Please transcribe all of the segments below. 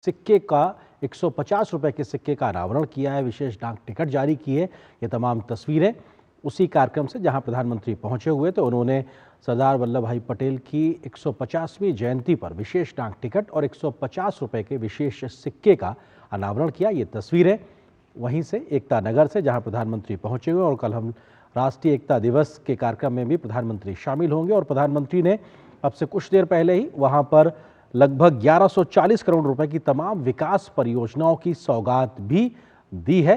सिक्के का 150 रुपए के सिक्के का अनावरण किया है, विशेष डाक टिकट जारी की है। ये तमाम तस्वीरें उसी कार्यक्रम से जहां प्रधानमंत्री पहुंचे हुए थे। उन्होंने सरदार वल्लभ भाई पटेल की 150वीं जयंती पर विशेष डाक टिकट और 150 रुपए के विशेष सिक्के का अनावरण किया। ये तस्वीरें वहीं से एकता नगर से जहां प्रधानमंत्री पहुंचे हुए और कल हम राष्ट्रीय एकता दिवस के कार्यक्रम में भी प्रधानमंत्री शामिल होंगे। और प्रधानमंत्री ने अब से कुछ देर पहले ही वहां पर लगभग 1140 करोड़ रुपए की तमाम विकास परियोजनाओं की सौगात भी दी है।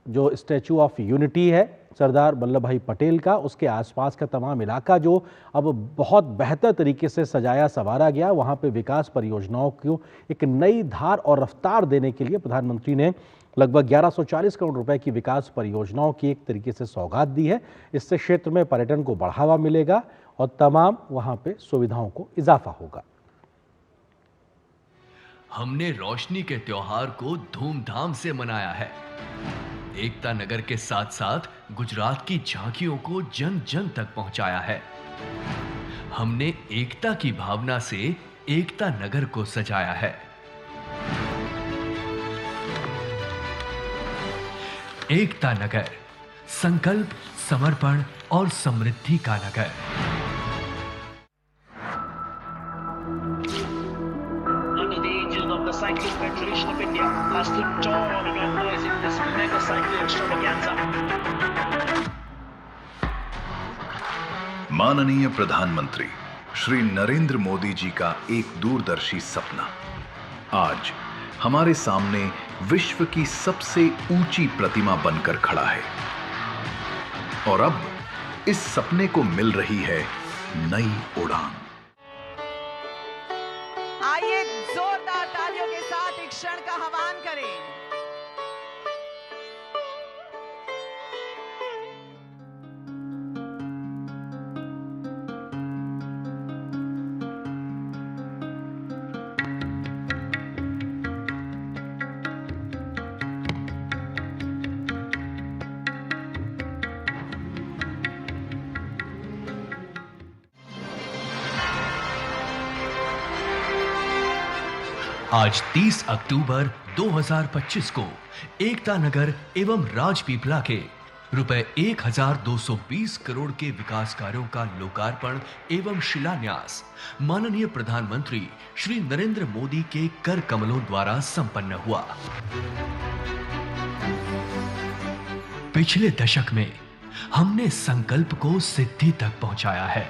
जो स्टैचू ऑफ यूनिटी है सरदार वल्लभ भाई पटेल का, उसके आसपास का तमाम इलाका जो अब बहुत बेहतर तरीके से सजाया संवारा गया, वहां पे विकास परियोजनाओं को एक नई धार और रफ्तार देने के लिए प्रधानमंत्री ने लगभग 1140 करोड़ रुपए की विकास परियोजनाओं की एक तरीके से सौगात दी है। इससे क्षेत्र में पर्यटन को बढ़ावा मिलेगा और तमाम वहां पे सुविधाओं को इजाफा होगा। हमने रोशनी के त्योहार को धूमधाम से मनाया है। एकता नगर के साथ साथ गुजरात की झांकियों को जन जन तक पहुंचाया है। हमने एकता की भावना से एकता नगर को सजाया है। एकता नगर, संकल्प, समर्पण और समृद्धि का नगर। The cycling federation of India has stood tall in organizing this mega cycling extravaganza. माननीय प्रधानमंत्री श्री नरेंद्र मोदी जी का एक दूरदर्शी सपना आज हमारे सामने विश्व की सबसे ऊंची प्रतिमा बनकर खड़ा है। और अब इस सपने को मिल रही है नई उड़ान। आइए जोरदार तालियों के साथ एक क्षण का आह्वान करें। आज 30 अक्टूबर 2025 को एकता नगर एवं राजपीपला के रुपए 1220 करोड़ के विकास कार्यों का लोकार्पण एवं शिलान्यास माननीय प्रधानमंत्री श्री नरेंद्र मोदी के कर कमलों द्वारा संपन्न हुआ। पिछले दशक में हमने संकल्प को सिद्धि तक पहुंचाया है।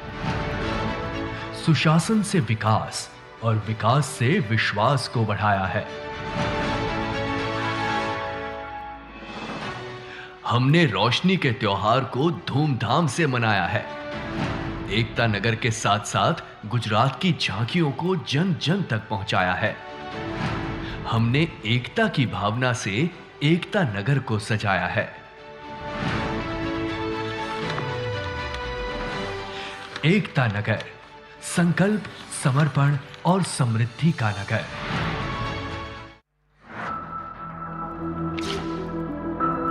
सुशासन से विकास और विकास से विश्वास को बढ़ाया है। हमने रोशनी के त्योहार को धूमधाम से मनाया है। एकता नगर के साथ साथ गुजरात की झांकियों को जन जन तक पहुंचाया है। हमने एकता की भावना से एकता नगर को सजाया है। एकता नगर, संकल्प, समर्पण और समृद्धि का नगर।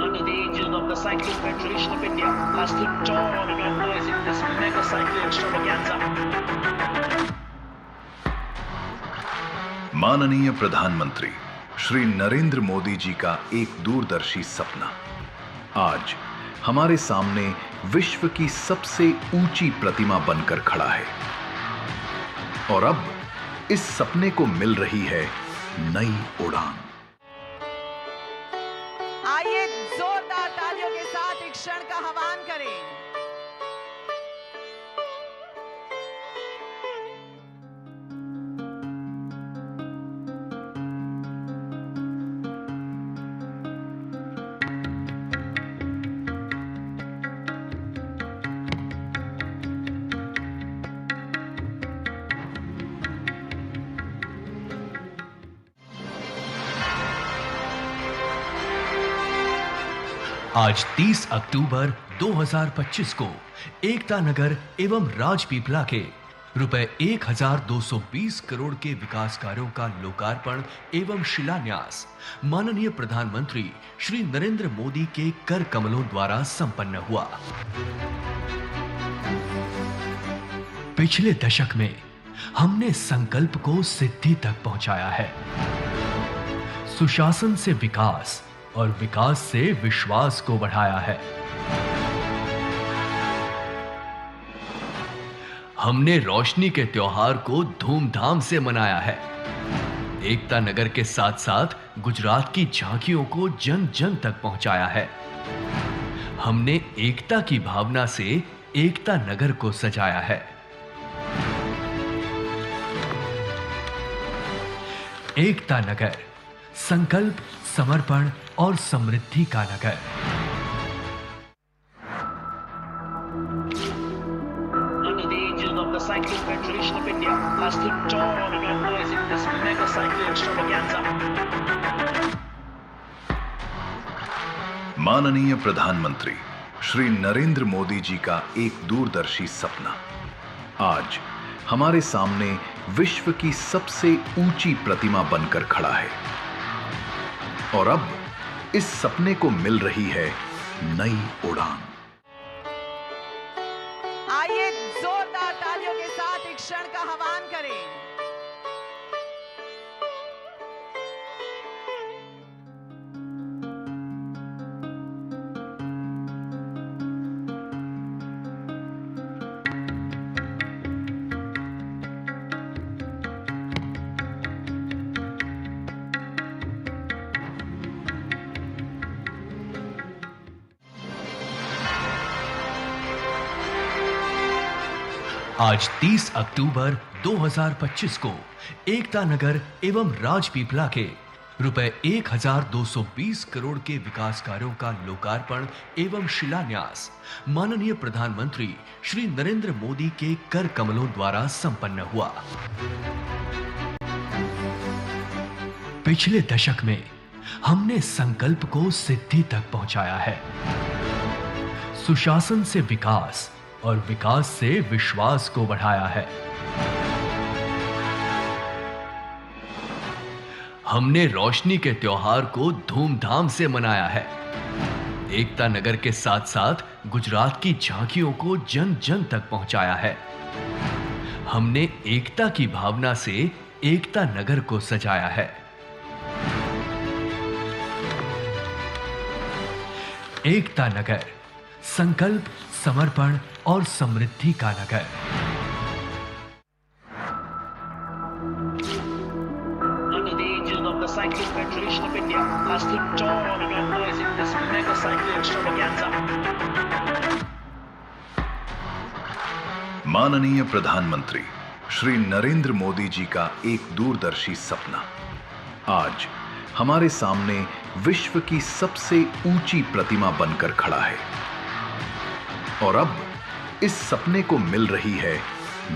Under the aegis of the Cycling Federation of India has stood tall in organizing this mega cycling extravaganza. माननीय प्रधानमंत्री श्री नरेंद्र मोदी जी का एक दूरदर्शी सपना आज हमारे सामने विश्व की सबसे ऊंची प्रतिमा बनकर खड़ा है। और अब इस सपने को मिल रही है नई उड़ान। आइए जोरदार तालियों के साथ एक क्षण का आह्वान करें। आज 30 अक्टूबर 2025 को एकता नगर एवं राजपीपला के रुपए 1220 करोड़ के विकास कार्यों का लोकार्पण एवं शिलान्यास माननीय प्रधानमंत्री श्री नरेंद्र मोदी के कर कमलों द्वारा संपन्न हुआ। पिछले दशक में हमने संकल्प को सिद्धि तक पहुंचाया है। सुशासन से विकास और विकास से विश्वास को बढ़ाया है। हमने रोशनी के त्योहार को धूमधाम से मनाया है। एकता नगर के साथ साथ गुजरात की झांकियों को जन जन तक पहुंचाया है। हमने एकता की भावना से एकता नगर को सजाया है। एकता नगर, संकल्प, समर्पण और समृद्धि का नगर। Under the aegis of the Cycling Federation of India has stood tall and organized in this mega cycling extravaganza. माननीय प्रधानमंत्री श्री नरेंद्र मोदी जी का एक दूरदर्शी सपना आज हमारे सामने विश्व की सबसे ऊंची प्रतिमा बनकर खड़ा है और अब इस सपने को मिल रही है नई उड़ान। आइए जोरदार तालियों के साथ एक क्षण का आह्वान करें। आज 30 अक्टूबर 2025 को एकता नगर एवं राजपीपला के रुपए 1220 करोड़ के विकास कार्यों का लोकार्पण एवं शिलान्यास माननीय प्रधानमंत्री श्री नरेंद्र मोदी के कर कमलों द्वारा संपन्न हुआ। पिछले दशक में हमने संकल्प को सिद्धि तक पहुंचाया है। सुशासन से विकास और विकास से विश्वास को बढ़ाया है। हमने रोशनी के त्योहार को धूमधाम से मनाया है। एकता नगर के साथ साथ गुजरात की झांकियों को जन जन तक पहुंचाया है। हमने एकता की भावना से एकता नगर को सजाया है। एकता नगर, संकल्प, समर्पण और समृद्धि का नगर। Under the aegis of the Cycling Federation of India has stood tall and organized in this mega cycling extravaganza. माननीय प्रधानमंत्री श्री नरेंद्र मोदी जी का एक दूरदर्शी सपना आज हमारे सामने विश्व की सबसे ऊंची प्रतिमा बनकर खड़ा है और अब इस सपने को मिल रही है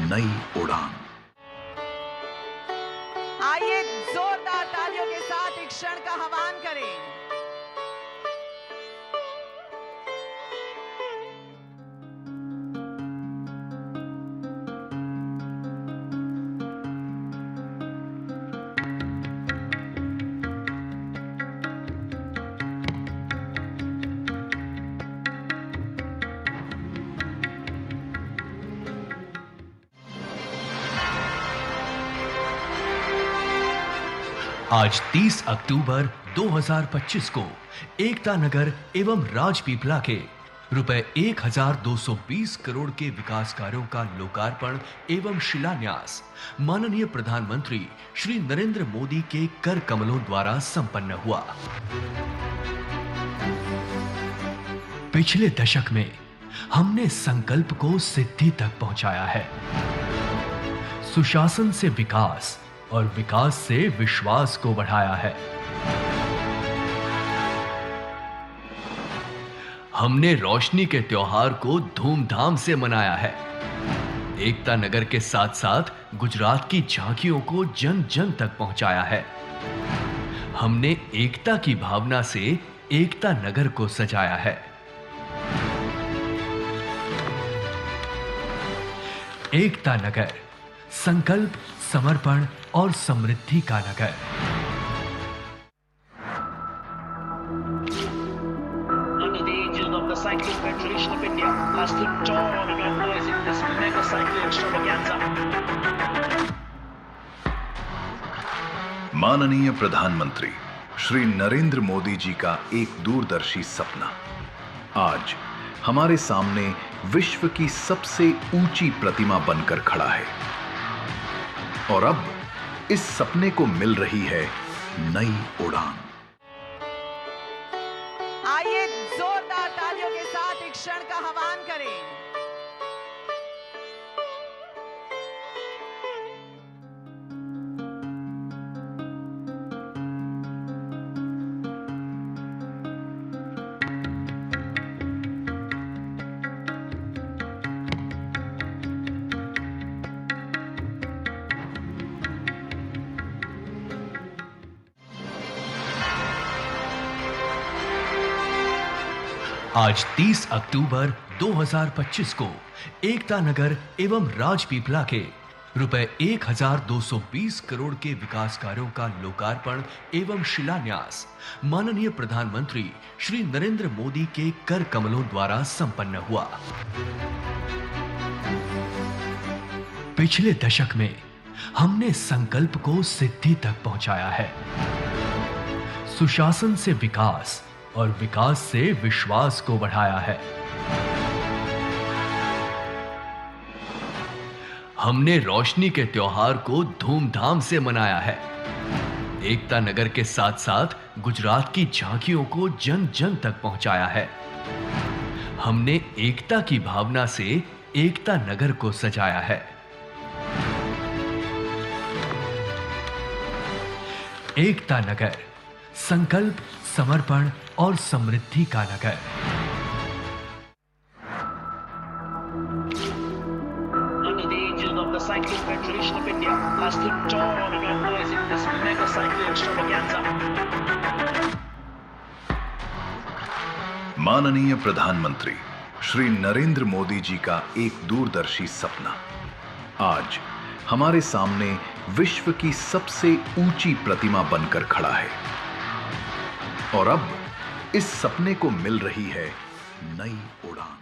नई उड़ान। आइए जोरदार तालियों के साथ एक क्षण का आह्वान करें। आज 30 अक्टूबर 2025 को एकता नगर एवं राजपीपला के रुपए 1220 करोड़ के विकास कार्यों का लोकार्पण एवं शिलान्यास माननीय प्रधानमंत्री श्री नरेंद्र मोदी के कर कमलों द्वारा संपन्न हुआ। पिछले दशक में हमने संकल्प को सिद्धि तक पहुंचाया है। सुशासन से विकास और विकास से विश्वास को बढ़ाया है। हमने रोशनी के त्योहार को धूमधाम से मनाया है। एकता नगर के साथ साथ गुजरात की झांकियों को जन जन तक पहुंचाया है। हमने एकता की भावना से एकता नगर को सजाया है। एकता नगर, संकल्प, समर्पण और समृद्धि का नगर। Under the aegis of the Cycling Federation of India has stood tall and organized in this mega cycling extravaganza. माननीय प्रधानमंत्री श्री नरेंद्र मोदी जी का एक दूरदर्शी सपना आज हमारे सामने विश्व की सबसे ऊंची प्रतिमा बनकर खड़ा है और अब इस सपने को मिल रही है नई उड़ान। आइए जोरदार तालियों के साथ एक क्षण का आह्वान करें। आज 30 अक्टूबर 2025 को एकता नगर एवं राजपीपला के रुपए 1220 करोड़ के विकास कार्यों का लोकार्पण एवं शिलान्यास माननीय प्रधानमंत्री श्री नरेंद्र मोदी के कर कमलों द्वारा संपन्न हुआ। पिछले दशक में हमने संकल्प को सिद्धि तक पहुंचाया है। सुशासन से विकास और विकास से विश्वास को बढ़ाया है। हमने रोशनी के त्योहार को धूमधाम से मनाया है। एकता नगर के साथ साथ गुजरात की झांकियों को जन जन तक पहुंचाया है। हमने एकता की भावना से एकता नगर को सजाया है। एकता नगर, संकल्प, समर्पण और समृद्धि का नगर। Under the aegis of the Cycling Federation of India has stood tall and organizing this mega cycling extravaganza. माननीय प्रधानमंत्री श्री नरेंद्र मोदी जी का एक दूरदर्शी सपना आज हमारे सामने विश्व की सबसे ऊंची प्रतिमा बनकर खड़ा है और अब इस सपने को मिल रही है नई उड़ान।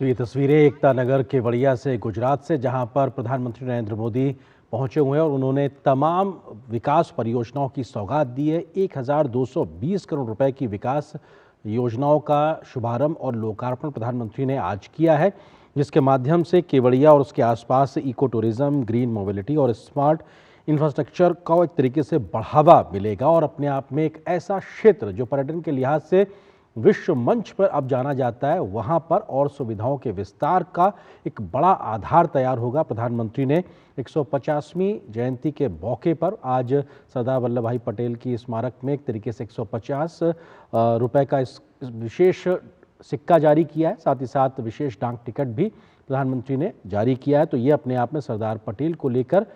तो ये तस्वीरें एकता नगर केवड़िया से, गुजरात से, जहां पर प्रधानमंत्री नरेंद्र मोदी पहुंचे हुए हैं और उन्होंने तमाम विकास परियोजनाओं की सौगात दी है। 1220 करोड़ रुपए की विकास योजनाओं का शुभारंभ और लोकार्पण प्रधानमंत्री ने आज किया है, जिसके माध्यम से केवड़िया और उसके आसपास इको टूरिज्म, ग्रीन मोबिलिटी और स्मार्ट इंफ्रास्ट्रक्चर को एक तरीके से बढ़ावा मिलेगा और अपने आप में एक ऐसा क्षेत्र जो पर्यटन के लिहाज से विश्व मंच पर अब जाना जाता है, वहां पर और सुविधाओं के विस्तार का एक बड़ा आधार तैयार होगा। प्रधानमंत्री ने 150वीं जयंती के मौके पर आज सरदार वल्लभ भाई पटेल की स्मारक में एक तरीके से 150 रुपए का इस विशेष सिक्का जारी किया है। साथ ही साथ विशेष डाक टिकट भी प्रधानमंत्री ने जारी किया है। तो ये अपने आप में सरदार पटेल को लेकर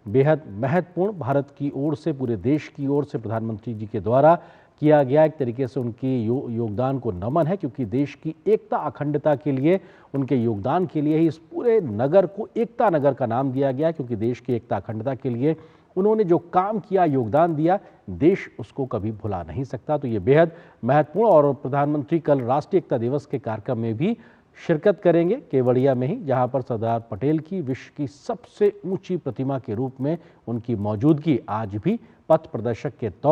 बेहद महत्वपूर्ण, भारत की ओर से, पूरे देश की ओर से प्रधानमंत्री जी के द्वारा किया गया एक तरीके से उनकी योगदान को नमन है, क्योंकि देश की एकता अखंडता के लिए उनके योगदान के लिए ही इस पूरे नगर को एकता नगर का नाम दिया गया, क्योंकि देश की एकता अखंडता के लिए उन्होंने जो काम किया, योगदान दिया, देश उसको कभी भुला नहीं सकता। तो ये बेहद महत्वपूर्ण। और प्रधानमंत्री कल राष्ट्रीय एकता दिवस के कार्यक्रम में भी शिरकत करेंगे, केवड़िया में ही, जहां पर सरदार पटेल की विश्व की सबसे ऊंची प्रतिमा के रूप में उनकी मौजूदगी आज भी पथ प्रदर्शक के तौर